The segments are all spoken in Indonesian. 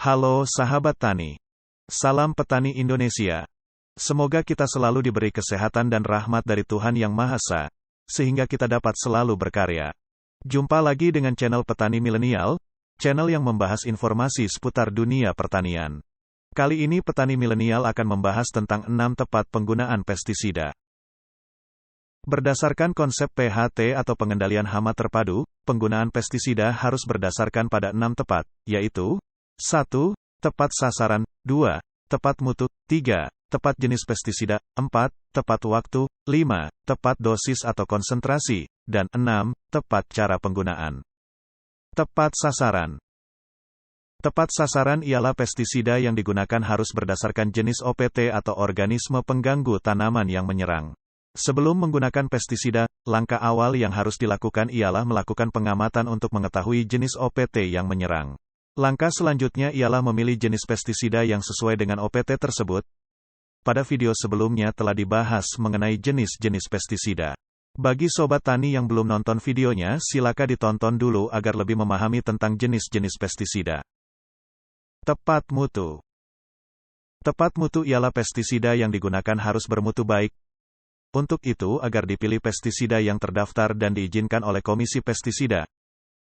Halo sahabat tani. Salam petani Indonesia. Semoga kita selalu diberi kesehatan dan rahmat dari Tuhan Yang Maha Esa, sehingga kita dapat selalu berkarya. Jumpa lagi dengan channel Petani Milenial, channel yang membahas informasi seputar dunia pertanian. Kali ini Petani Milenial akan membahas tentang 6 tepat penggunaan pestisida. Berdasarkan konsep PHT atau pengendalian hama terpadu, penggunaan pestisida harus berdasarkan pada 6 tepat, yaitu 1. Tepat sasaran, 2. Tepat mutu, 3. Tepat jenis pestisida, 4. Tepat waktu, 5. Tepat dosis atau konsentrasi, dan 6. Tepat cara penggunaan. Tepat sasaran. Tepat sasaran ialah pestisida yang digunakan harus berdasarkan jenis OPT atau organisme pengganggu tanaman yang menyerang. Sebelum menggunakan pestisida, langkah awal yang harus dilakukan ialah melakukan pengamatan untuk mengetahui jenis OPT yang menyerang. Langkah selanjutnya ialah memilih jenis pestisida yang sesuai dengan OPT tersebut. Pada video sebelumnya telah dibahas mengenai jenis-jenis pestisida. Bagi sobat tani yang belum nonton videonya, silakan ditonton dulu agar lebih memahami tentang jenis-jenis pestisida. Tepat mutu. Tepat mutu ialah pestisida yang digunakan harus bermutu baik. Untuk itu, agar dipilih pestisida yang terdaftar dan diizinkan oleh Komisi Pestisida.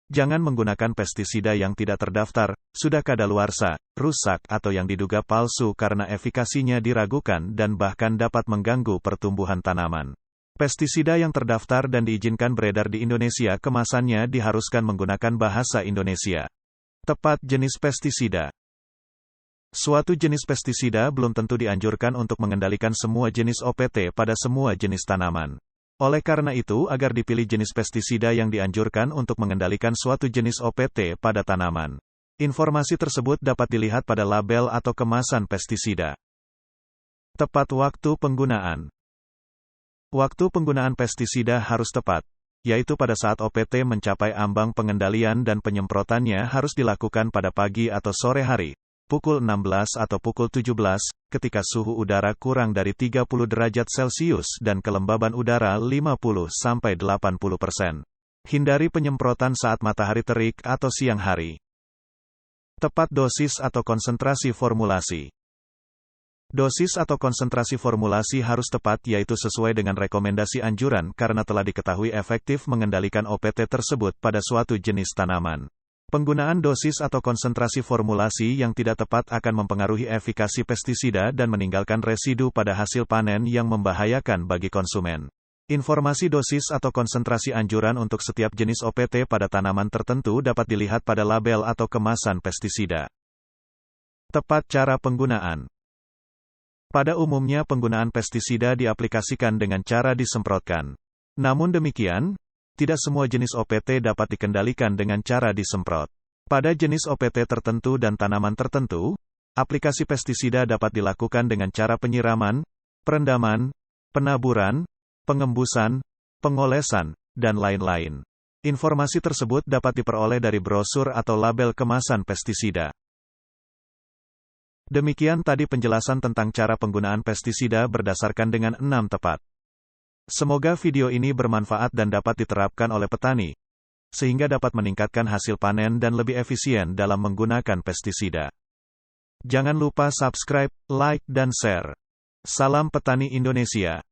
Jangan menggunakan pestisida yang tidak terdaftar, sudah kadaluarsa, rusak atau yang diduga palsu karena efikasinya diragukan dan bahkan dapat mengganggu pertumbuhan tanaman. Pestisida yang terdaftar dan diizinkan beredar di Indonesia kemasannya diharuskan menggunakan bahasa Indonesia. Tepat jenis pestisida. Suatu jenis pestisida belum tentu dianjurkan untuk mengendalikan semua jenis OPT pada semua jenis tanaman. Oleh karena itu, agar dipilih jenis pestisida yang dianjurkan untuk mengendalikan suatu jenis OPT pada tanaman. Informasi tersebut dapat dilihat pada label atau kemasan pestisida. Tepat waktu penggunaan. Waktu penggunaan pestisida harus tepat, yaitu pada saat OPT mencapai ambang pengendalian dan penyemprotannya harus dilakukan pada pagi atau sore hari, pukul 16 atau pukul 17, ketika suhu udara kurang dari 30 derajat Celcius dan kelembaban udara 50-80%. Hindari penyemprotan saat matahari terik atau siang hari. Tepat dosis atau konsentrasi formulasi. Dosis atau konsentrasi formulasi harus tepat yaitu sesuai dengan rekomendasi anjuran karena telah diketahui efektif mengendalikan OPT tersebut pada suatu jenis tanaman. Penggunaan dosis atau konsentrasi formulasi yang tidak tepat akan mempengaruhi efikasi pestisida dan meninggalkan residu pada hasil panen yang membahayakan bagi konsumen. Informasi dosis atau konsentrasi anjuran untuk setiap jenis OPT pada tanaman tertentu dapat dilihat pada label atau kemasan pestisida. Tepat cara penggunaan. Pada umumnya penggunaan pestisida diaplikasikan dengan cara disemprotkan. Namun demikian, tidak semua jenis OPT dapat dikendalikan dengan cara disemprot. Pada jenis OPT tertentu dan tanaman tertentu, aplikasi pestisida dapat dilakukan dengan cara penyiraman, perendaman, penaburan, pengembusan, pengolesan, dan lain-lain. Informasi tersebut dapat diperoleh dari brosur atau label kemasan pestisida. Demikian tadi penjelasan tentang cara penggunaan pestisida berdasarkan dengan 6 tepat. Semoga video ini bermanfaat dan dapat diterapkan oleh petani, sehingga dapat meningkatkan hasil panen dan lebih efisien dalam menggunakan pestisida. Jangan lupa subscribe, like, dan share. Salam Petani Indonesia.